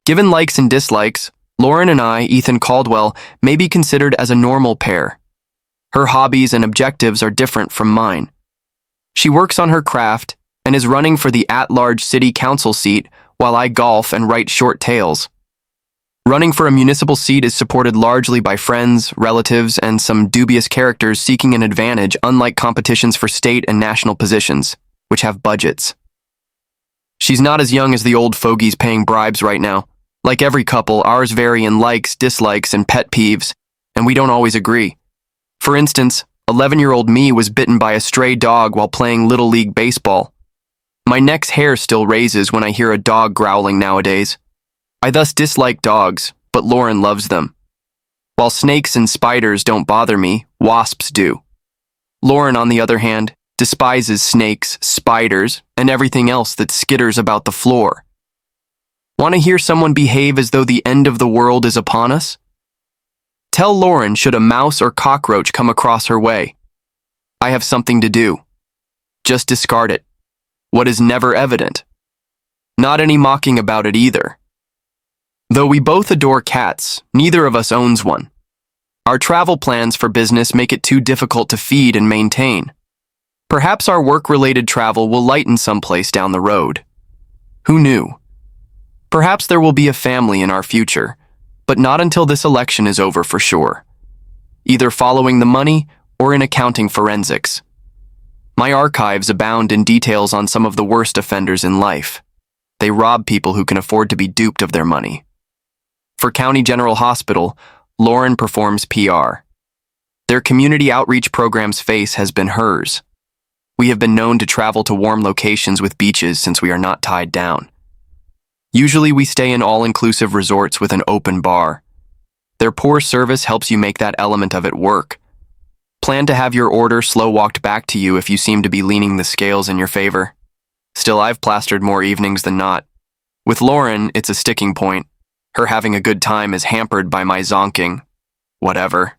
Given likes and dislikes, Lauren and I, Ethan Caldwell, may be considered as a normal pair. Her hobbies and objectives are different from mine. She works on her craft and is running for the at-large city council seat while I golf and write short tales. Running for a municipal seat is supported largely by friends, relatives, and some dubious characters seeking an advantage, unlike competitions for state and national positions, which have budgets. She's not as young as the old fogies paying bribes right now. Like every couple, ours vary in likes, dislikes, and pet peeves, and we don't always agree. For instance, 11-year-old me was bitten by a stray dog while playing Little League baseball. My neck's hair still raises when I hear a dog growling nowadays. I thus dislike dogs, but Lauren loves them. While snakes and spiders don't bother me, wasps do. Lauren, on the other hand, despises snakes, spiders, and everything else that skitters about the floor. Want to hear someone behave as though the end of the world is upon us? Tell Lauren should a mouse or cockroach come across her way. I have something to do. Just discard it. What is never evident. Not any mocking about it either. Though we both adore cats, neither of us owns one. Our travel plans for business make it too difficult to feed and maintain. Perhaps our work-related travel will lighten someplace down the road. Who knew? Perhaps there will be a family in our future, but not until this election is over for sure. Either following the money or in accounting forensics. My archives abound in details on some of the worst offenders in life. They rob people who can afford to be duped of their money. For County General Hospital, Lauren performs PR. Their community outreach program's face has been hers. We have been known to travel to warm locations with beaches since we are not tied down. Usually we stay in all-inclusive resorts with an open bar. Their poor service helps you make that element of it work. Plan to have your order slow-walked back to you if you seem to be leaning the scales in your favor. Still, I've plastered more evenings than not. With Lauren, it's a sticking point. Her having a good time is hampered by my zonking. Whatever.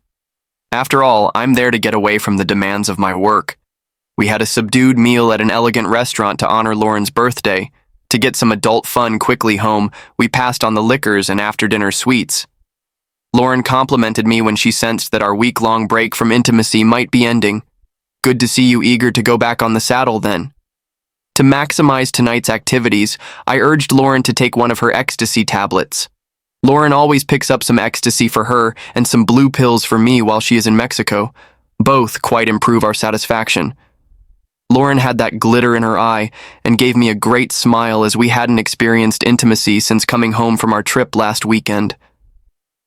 After all, I'm there to get away from the demands of my work. We had a subdued meal at an elegant restaurant to honor Lauren's birthday. To get some adult fun quickly home, we passed on the liquors and after-dinner sweets. Lauren complimented me when she sensed that our week-long break from intimacy might be ending. Good to see you eager to go back on the saddle then. To maximize tonight's activities, I urged Lauren to take one of her ecstasy tablets. Lauren always picks up some ecstasy for her and some blue pills for me while she is in Mexico. Both quite improve our satisfaction. Lauren had that glitter in her eye and gave me a great smile as we hadn't experienced intimacy since coming home from our trip last weekend.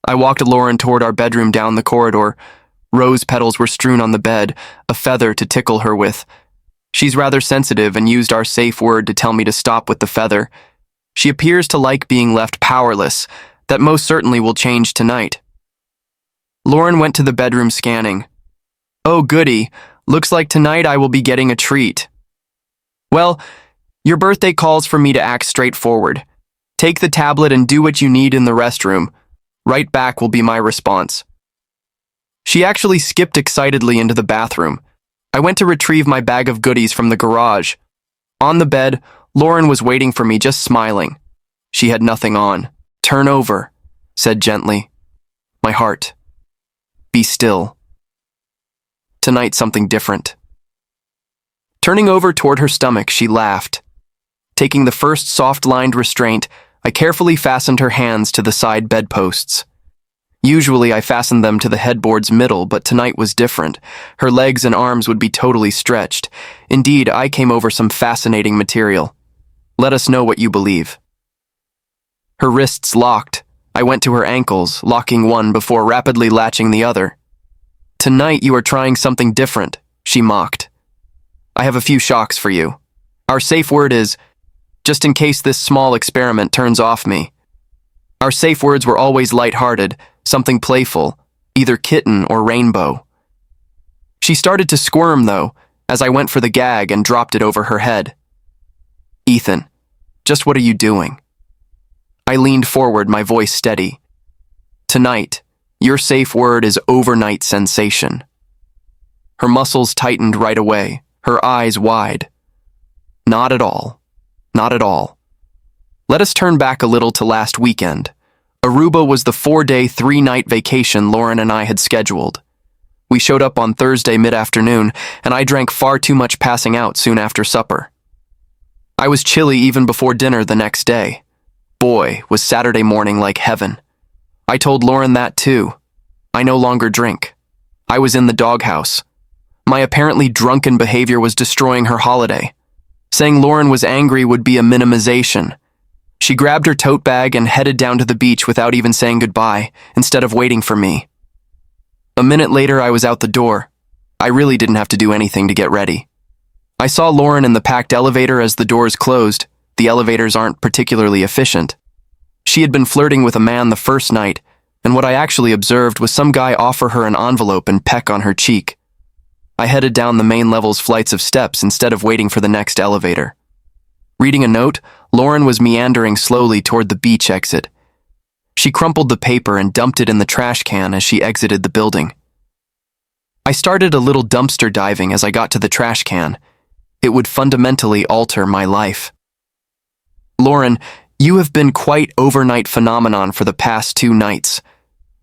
I walked Lauren toward our bedroom down the corridor. Rose petals were strewn on the bed, a feather to tickle her with. She's rather sensitive and used our safe word to tell me to stop with the feather. She appears to like being left powerless. That most certainly will change tonight. Lauren went to the bedroom scanning. Oh goody, looks like tonight I will be getting a treat. Well, your birthday calls for me to act straightforward. Take the tablet and do what you need in the restroom. Right back will be my response. She actually skipped excitedly into the bathroom. I went to retrieve my bag of goodies from the garage. On the bed, Lauren was waiting for me, just smiling. She had nothing on. Turn over, said gently. My heart. Be still. Tonight something different. Turning over toward her stomach, she laughed. Taking the first soft-lined restraint, I carefully fastened her hands to the side bedposts. Usually I fastened them to the headboard's middle, but tonight was different. Her legs and arms would be totally stretched. Indeed, I came over some fascinating material. Let us know what you believe. Her wrists locked. I went to her ankles, locking one before rapidly latching the other. Tonight you are trying something different, she mocked. I have a few shocks for you. Our safe word is, just in case this small experiment turns off me. Our safe words were always light-hearted, something playful, either kitten or rainbow. She started to squirm, though, as I went for the gag and dropped it over her head. Ethan, just what are you doing? I leaned forward, my voice steady. Tonight, your safe word is overnight sensation. Her muscles tightened right away, her eyes wide. Not at all. Not at all. Let us turn back a little to last weekend. Aruba was the 4-day, 3-night vacation Lauren and I had scheduled. We showed up on Thursday mid-afternoon, and I drank far too much passing out soon after supper. I was chilly even before dinner the next day. Boy, was Saturday morning like heaven. I told Lauren that too. I no longer drink. I was in the doghouse. My apparently drunken behavior was destroying her holiday. Saying Lauren was angry would be a minimization. She grabbed her tote bag and headed down to the beach without even saying goodbye, instead of waiting for me. A minute later, I was out the door. I really didn't have to do anything to get ready. I saw Lauren in the packed elevator as the doors closed. The elevators aren't particularly efficient. She had been flirting with a man the first night, and what I actually observed was some guy offer her an envelope and peck on her cheek. I headed down the main level's flights of steps instead of waiting for the next elevator. Reading a note, Lauren was meandering slowly toward the beach exit. She crumpled the paper and dumped it in the trash can as she exited the building. I started a little dumpster diving as I got to the trash can. It would fundamentally alter my life. Lauren, you have been quite overnight phenomenon for the past 2 nights.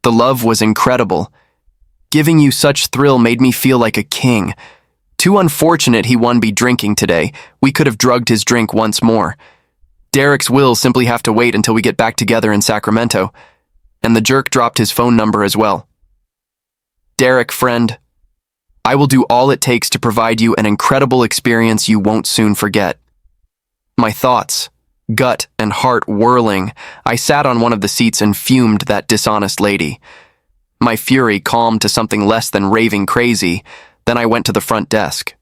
The love was incredible. Giving you such thrill made me feel like a king. Too unfortunate he won be drinking today. We could have drugged his drink once more. Derek's will simply have to wait until we get back together in Sacramento. And the jerk dropped his phone number as well. Derek, friend, I will do all it takes to provide you an incredible experience you won't soon forget. My thoughts, gut and heart whirling, I sat on one of the seats and fumed that dishonest lady. My fury calmed to something less than raving crazy. Then I went to the front desk.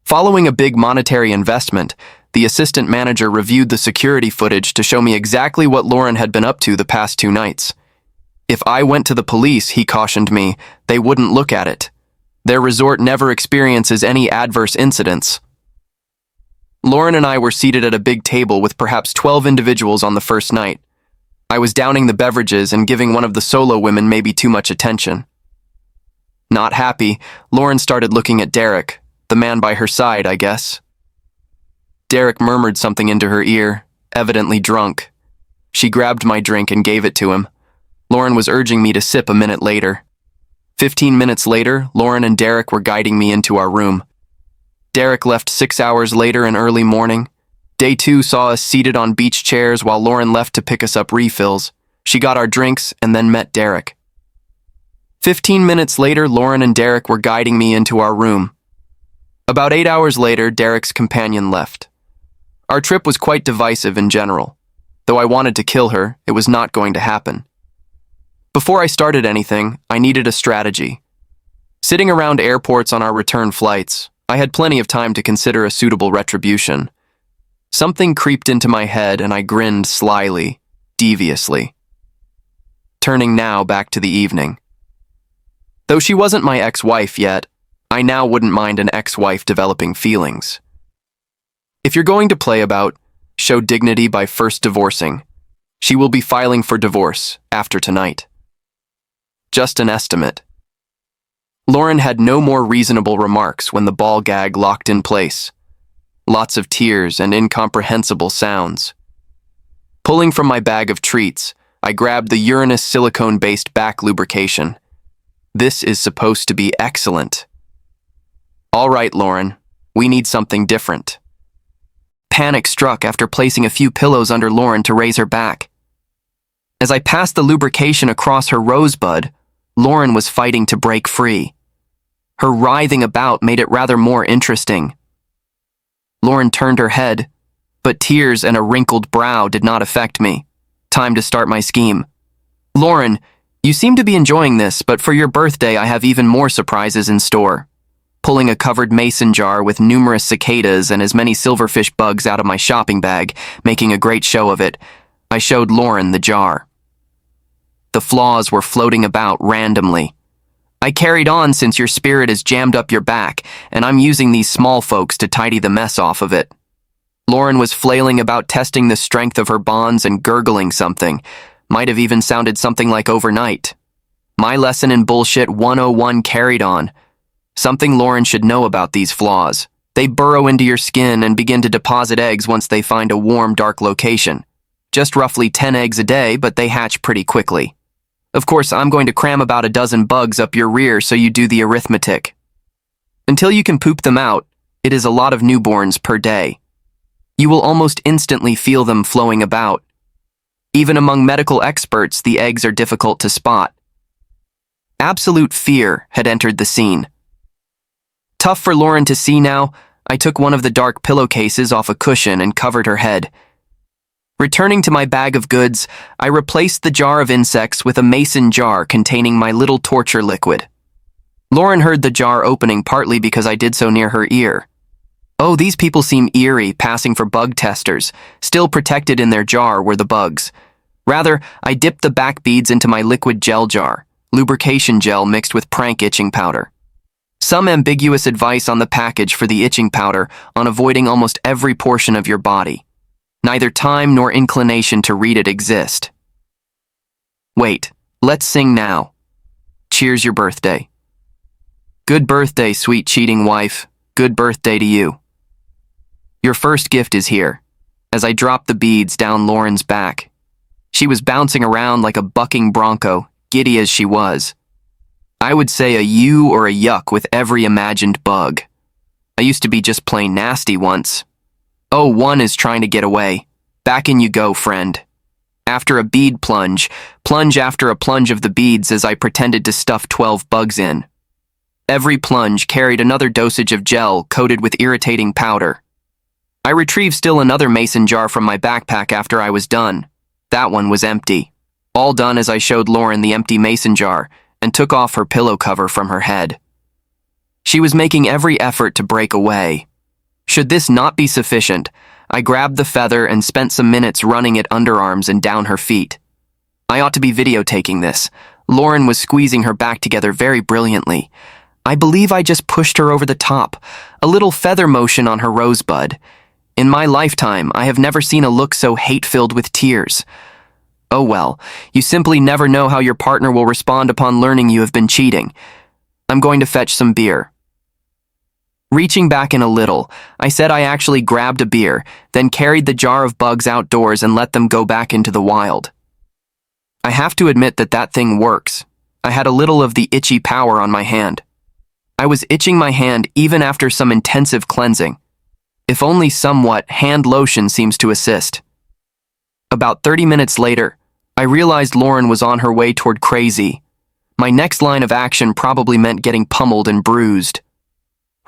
Following a big monetary investment, the assistant manager reviewed the security footage to show me exactly what Lauren had been up to the past 2 nights. If I went to the police, he cautioned me, they wouldn't look at it. Their resort never experiences any adverse incidents. Lauren and I were seated at a big table with perhaps 12 individuals on the first night. I was downing the beverages and giving one of the solo women maybe too much attention. Not happy, Lauren started looking at Derek, the man by her side, I guess. Derek murmured something into her ear, evidently drunk. She grabbed my drink and gave it to him. Lauren was urging me to sip a minute later. 15 minutes later, Lauren and Derek were guiding me into our room. Derek left 6 hours later in early morning. Day 2 saw us seated on beach chairs while Lauren left to pick us up refills. She got our drinks and then met Derek. 15 minutes later, Lauren and Derek were guiding me into our room. About 8 hours later, Derek's companion left. Our trip was quite divisive in general. Though I wanted to kill her, it was not going to happen. Before I started anything, I needed a strategy. Sitting around airports on our return flights, I had plenty of time to consider a suitable retribution. Something creeped into my head and I grinned slyly, deviously. Turning now back to the evening. Though she wasn't my ex-wife yet, I now wouldn't mind an ex-wife developing feelings. If you're going to play about, show dignity by first divorcing. She will be filing for divorce after tonight. Just an estimate. Lauren had no more reasonable remarks when the ball gag locked in place. Lots of tears and incomprehensible sounds. Pulling from my bag of treats, I grabbed the Uranus silicone-based back lubrication. This is supposed to be excellent. All right, Lauren, we need something different. Panic struck after placing a few pillows under Lauren to raise her back. As I passed the lubrication across her rosebud, Lauren was fighting to break free. Her writhing about made it rather more interesting. Lauren turned her head, but tears and a wrinkled brow did not affect me. Time to start my scheme. Lauren, you seem to be enjoying this, but for your birthday I have even more surprises in store. Pulling a covered mason jar with numerous cicadas and as many silverfish bugs out of my shopping bag, making a great show of it, I showed Lauren the jar. The flaws were floating about randomly. I carried on since your spirit is jammed up your back, and I'm using these small folks to tidy the mess off of it. Lauren was flailing about testing the strength of her bonds and gurgling something. Might have even sounded something like overnight. My lesson in bullshit 101 carried on. Something Lauren should know about these flaws. They burrow into your skin and begin to deposit eggs once they find a warm, dark location. Just roughly 10 eggs a day, but they hatch pretty quickly. Of course, I'm going to cram about a dozen bugs up your rear so you do the arithmetic. Until you can poop them out, it is a lot of newborns per day. You will almost instantly feel them flowing about. Even among medical experts, the eggs are difficult to spot. Absolute fear had entered the scene. Tough for Lauren to see now, I took one of the dark pillowcases off a cushion and covered her head. Returning to my bag of goods, I replaced the jar of insects with a mason jar containing my little torture liquid. Lauren heard the jar opening partly because I did so near her ear. Oh, these people seem eerie, passing for bug testers. Still protected in their jar were the bugs. Rather, I dipped the back beads into my liquid gel jar, lubrication gel mixed with prank itching powder. Some ambiguous advice on the package for the itching powder on avoiding almost every portion of your body. Neither time nor inclination to read it exist. Wait, let's sing now. Cheers your birthday. Good birthday, sweet cheating wife. Good birthday to you. Your first gift is here. As I dropped the beads down Lauren's back. She was bouncing around like a bucking bronco, giddy as she was. I would say a you or a yuck with every imagined bug. I used to be just plain nasty once. Oh, one is trying to get away. Back in you go, friend. After a bead plunge after a plunge of the beads as I pretended to stuff 12 bugs in. Every plunge carried another dosage of gel coated with irritating powder. I retrieved still another mason jar from my backpack after I was done. That one was empty. All done as I showed Lauren the empty mason jar and took off her pillow cover from her head. She was making every effort to break away. Should this not be sufficient, I grabbed the feather and spent some minutes running it underarms and down her feet. I ought to be videotaking this. Lauren was squeezing her back together very brilliantly. I believe I just pushed her over the top, a little feather motion on her rosebud. In my lifetime, I have never seen a look so hate-filled with tears. Oh well, you simply never know how your partner will respond upon learning you have been cheating. I'm going to fetch some beer. Reaching back in a little, I said I actually grabbed a beer, then carried the jar of bugs outdoors and let them go back into the wild. I have to admit that thing works. I had a little of the itchy power on my hand. I was itching my hand even after some intensive cleansing. If only somewhat, hand lotion seems to assist. About 30 minutes later, I realized Lauren was on her way toward crazy. My next line of action probably meant getting pummeled and bruised.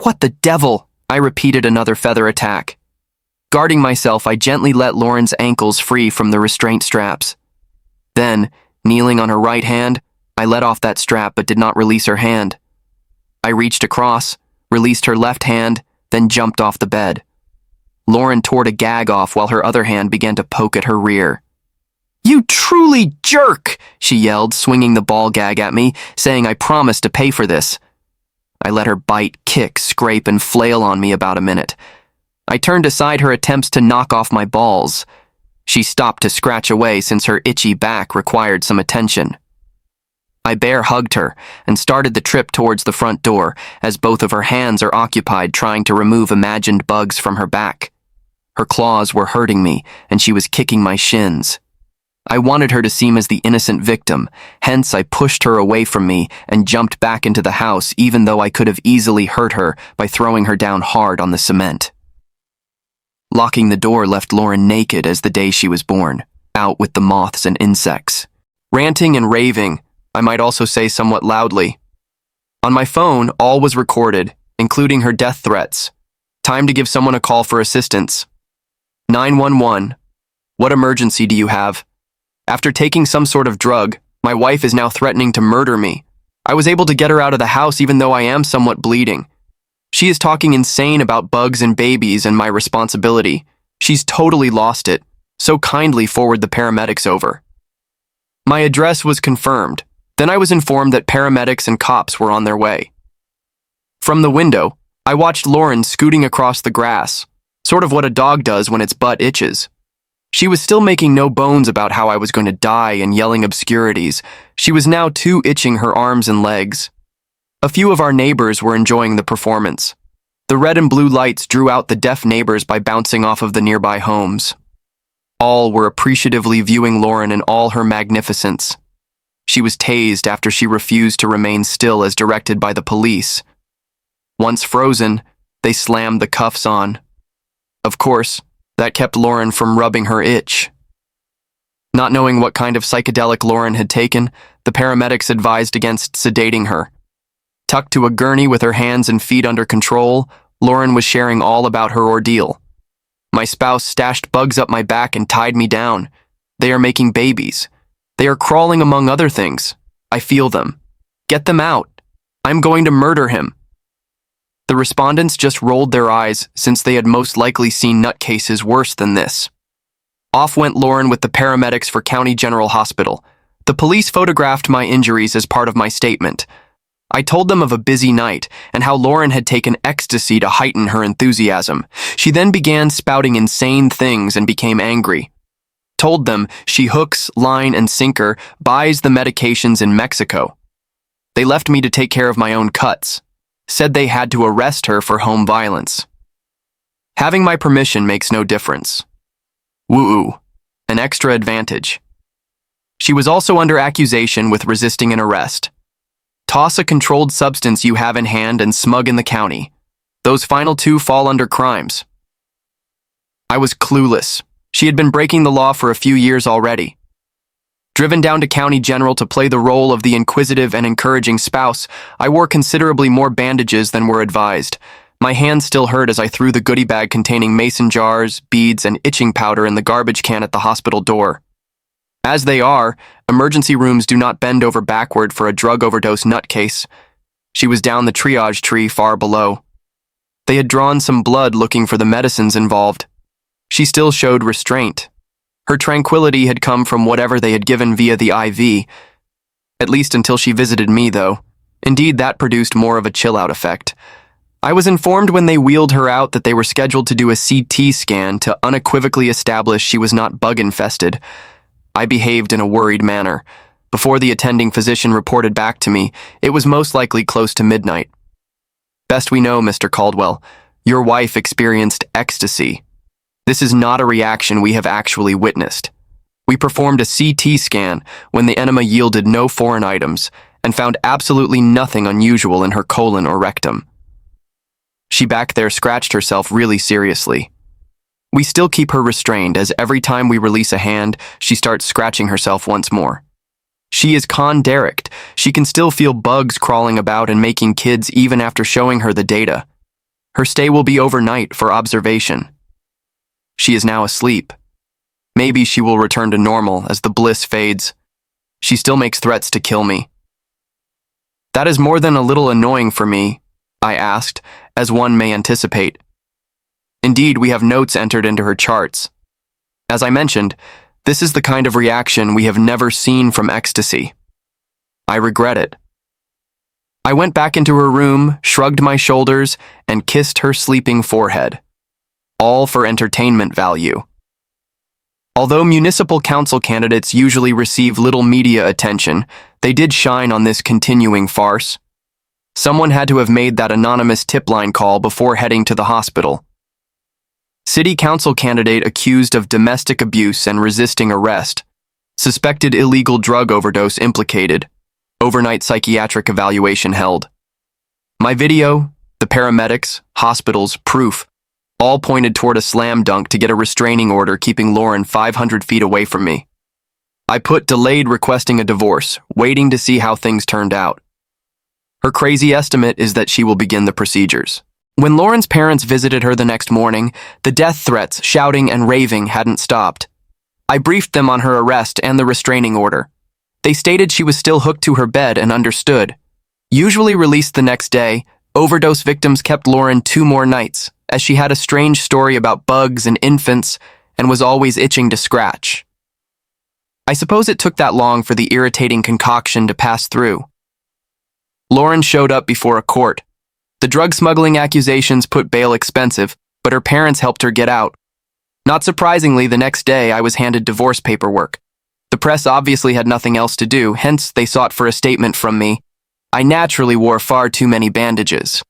What the devil? I repeated another feather attack. Guarding myself, I gently let Lauren's ankles free from the restraint straps. Then, kneeling on her right hand, I let off that strap but did not release her hand. I reached across, released her left hand, then jumped off the bed. Lauren tore a gag off while her other hand began to poke at her rear. You truly jerk, she yelled, swinging the ball gag at me, saying I promised to pay for this. I let her bite, kick, scrape, and flail on me about a minute. I turned aside her attempts to knock off my balls. She stopped to scratch away since her itchy back required some attention. I bear hugged her and started the trip towards the front door as both of her hands are occupied trying to remove imagined bugs from her back. Her claws were hurting me and she was kicking my shins. I wanted her to seem as the innocent victim, hence I pushed her away from me and jumped back into the house even though I could have easily hurt her by throwing her down hard on the cement. Locking the door left Lauren naked as the day she was born, out with the moths and insects. Ranting and raving, I might also say somewhat loudly. On my phone, all was recorded, including her death threats. Time to give someone a call for assistance. 911. What emergency do you have? After taking some sort of drug, my wife is now threatening to murder me. I was able to get her out of the house even though I am somewhat bleeding. She is talking insane about bugs and babies and my responsibility. She's totally lost it, so kindly forward the paramedics over. My address was confirmed. Then I was informed that paramedics and cops were on their way. From the window, I watched Lauren scooting across the grass, sort of what a dog does when its butt itches. She was still making no bones about how I was going to die and yelling obscurities. She was now too itching her arms and legs. A few of our neighbors were enjoying the performance. The red and blue lights drew out the deaf neighbors by bouncing off of the nearby homes. All were appreciatively viewing Lauren in all her magnificence. She was tased after she refused to remain still as directed by the police. Once frozen, they slammed the cuffs on. Of course, that kept Lauren from rubbing her itch. Not knowing what kind of psychedelic Lauren had taken, the paramedics advised against sedating her. Tucked to a gurney with her hands and feet under control, Lauren was sharing all about her ordeal. My spouse stashed bugs up my back and tied me down. They are making babies. They are crawling among other things. I feel them. Get them out. I'm going to murder him. The respondents just rolled their eyes since they had most likely seen nutcases worse than this. Off went Lauren with the paramedics for County General Hospital. The police photographed my injuries as part of my statement. I told them of a busy night and how Lauren had taken ecstasy to heighten her enthusiasm. She then began spouting insane things and became angry. Told them she hooks, line, and sinker buys the medications in Mexico. They left me to take care of my own cuts. Said they had to arrest her for home violence. Having my permission makes no difference. Woo-oo, an extra advantage. She was also under accusation with resisting an arrest. Toss a controlled substance you have in hand and smug in the county. Those final two fall under crimes. I was clueless. She had been breaking the law for a few years already. Driven down to County General to play the role of the inquisitive and encouraging spouse, I wore considerably more bandages than were advised. My hands still hurt as I threw the goodie bag containing mason jars, beads, and itching powder in the garbage can at the hospital door. As they are, emergency rooms do not bend over backward for a drug overdose nutcase. She was down the triage tree far below. They had drawn some blood looking for the medicines involved. She still showed restraint. Her tranquility had come from whatever they had given via the IV. At least until she visited me, though. Indeed, that produced more of a chill-out effect. I was informed when they wheeled her out that they were scheduled to do a CT scan to unequivocally establish she was not bug-infested. I behaved in a worried manner. Before the attending physician reported back to me, it was most likely close to midnight. Best we know, Mr. Caldwell, your wife experienced ecstasy. This is not a reaction we have actually witnessed. We performed a CT scan when the enema yielded no foreign items and found absolutely nothing unusual in her colon or rectum. She back there scratched herself really seriously. We still keep her restrained as every time we release a hand, she starts scratching herself once more. She is con-derricked. She can still feel bugs crawling about and making kids even after showing her the data. Her stay will be overnight for observation. She is now asleep. Maybe she will return to normal as the bliss fades. She still makes threats to kill me. That is more than a little annoying for me, I asked, as one may anticipate. Indeed, we have notes entered into her charts. As I mentioned, this is the kind of reaction we have never seen from ecstasy. I regret it. I went back into her room, shrugged my shoulders, and kissed her sleeping forehead. All for entertainment value. Although municipal council candidates usually receive little media attention, they did shine on this continuing farce. Someone had to have made that anonymous tip line call before heading to the hospital. City council candidate accused of domestic abuse and resisting arrest. Suspected illegal drug overdose implicated. Overnight psychiatric evaluation held. My video, the paramedics, hospitals, proof, all pointed toward a slam dunk to get a restraining order keeping Lauren 500 feet away from me. I put delayed requesting a divorce, waiting to see how things turned out. Her crazy estimate is that she will begin the procedures. When Lauren's parents visited her the next morning, the death threats, shouting, and raving hadn't stopped. I briefed them on her arrest and the restraining order. They stated she was still hooked to her bed and understood. Usually released the next day, overdose victims kept Lauren 2 more nights, as she had a strange story about bugs and infants and was always itching to scratch. I suppose it took that long for the irritating concoction to pass through. Lauren showed up before a court. The drug smuggling accusations put bail expensive, but her parents helped her get out. Not surprisingly, the next day I was handed divorce paperwork. The press obviously had nothing else to do, hence they sought for a statement from me. I naturally wore far too many bandages.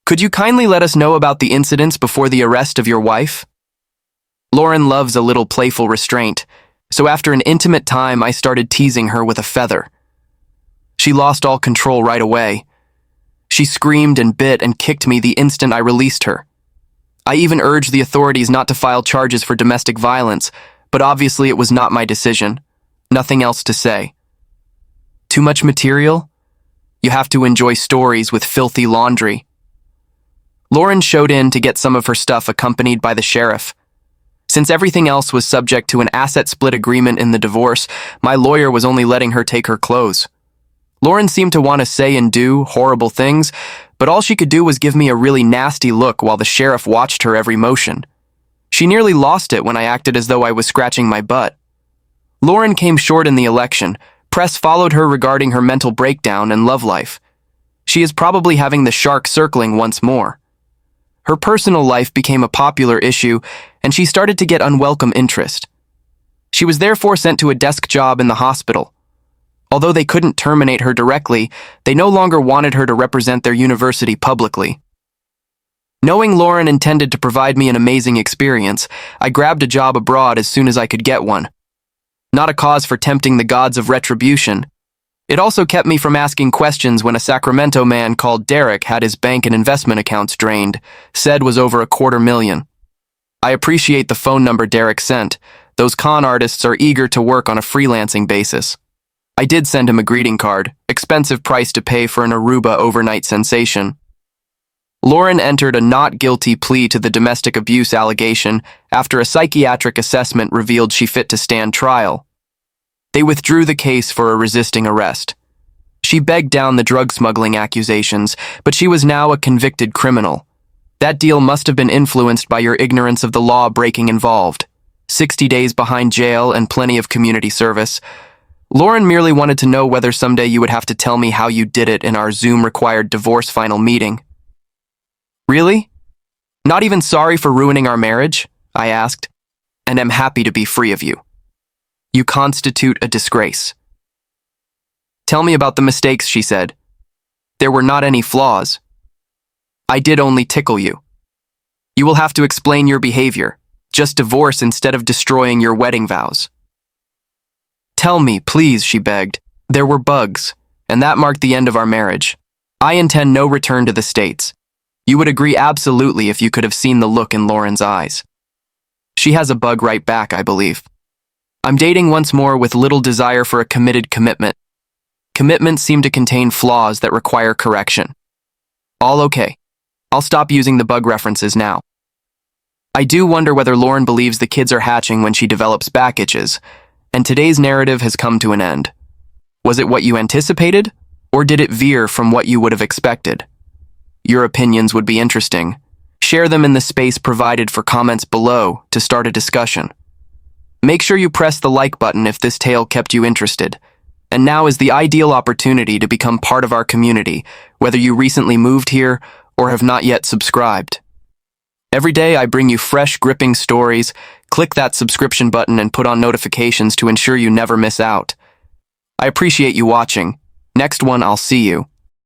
Could you kindly let us know about the incidents before the arrest of your wife? Lauren loves a little playful restraint, so after an intimate time, I started teasing her with a feather. She lost all control right away. She screamed and bit and kicked me the instant I released her. I even urged the authorities not to file charges for domestic violence, but obviously it was not my decision. Nothing else to say. Too much material? You have to enjoy stories with filthy laundry. Lauren showed in to get some of her stuff accompanied by the sheriff. Since everything else was subject to an asset split agreement in the divorce, my lawyer was only letting her take her clothes. Lauren seemed to want to say and do horrible things, but all she could do was give me a really nasty look while the sheriff watched her every motion. She nearly lost it when I acted as though I was scratching my butt. Lauren came short in the election. Press followed her regarding her mental breakdown and love life. She is probably having the shark circling once more. Her personal life became a popular issue, and she started to get unwelcome interest. She was therefore sent to a desk job in the hospital. Although they couldn't terminate her directly, they no longer wanted her to represent their university publicly. Knowing Lauren intended to provide me an amazing experience, I grabbed a job abroad as soon as I could get one. Not a cause for tempting the gods of retribution. It also kept me from asking questions when a Sacramento man called Derek had his bank and investment accounts drained, said was over $250,000. I appreciate the phone number Derek sent. Those con artists are eager to work on a freelancing basis. I did send him a greeting card, expensive price to pay for an Aruba overnight sensation. Lauren entered a not guilty plea to the domestic abuse allegation after a psychiatric assessment revealed she fit to stand trial. They withdrew the case for a resisting arrest. She begged down the drug smuggling accusations, but she was now a convicted criminal. That deal must have been influenced by your ignorance of the law breaking involved. 60 days behind jail and plenty of community service. Lauren merely wanted to know whether someday you would have to tell me how you did it in our Zoom-required divorce final meeting. Really? Not even sorry for ruining our marriage? I asked, and am happy to be free of you. You constitute a disgrace. Tell me about the mistakes, she said. There were not any flaws. I did only tickle you. You will have to explain your behavior. Just divorce instead of destroying your wedding vows. Tell me, please, she begged. There were bugs, and that marked the end of our marriage. I intend no return to the States. You would agree absolutely if you could have seen the look in Lauren's eyes. She has a bug right back, I believe. I'm dating once more with little desire for a committed commitment. Commitments seem to contain flaws that require correction. All okay. I'll stop using the bug references now. I do wonder whether Lauren believes the kids are hatching when she develops back itches, and today's narrative has come to an end. Was it what you anticipated, or did it veer from what you would have expected? Your opinions would be interesting. Share them in the space provided for comments below to start a discussion. Make sure you press the like button if this tale kept you interested. And now is the ideal opportunity to become part of our community, whether you recently moved here or have not yet subscribed. Every day I bring you fresh, gripping stories. Click that subscription button and put on notifications to ensure you never miss out. I appreciate you watching. Next one, I'll see you.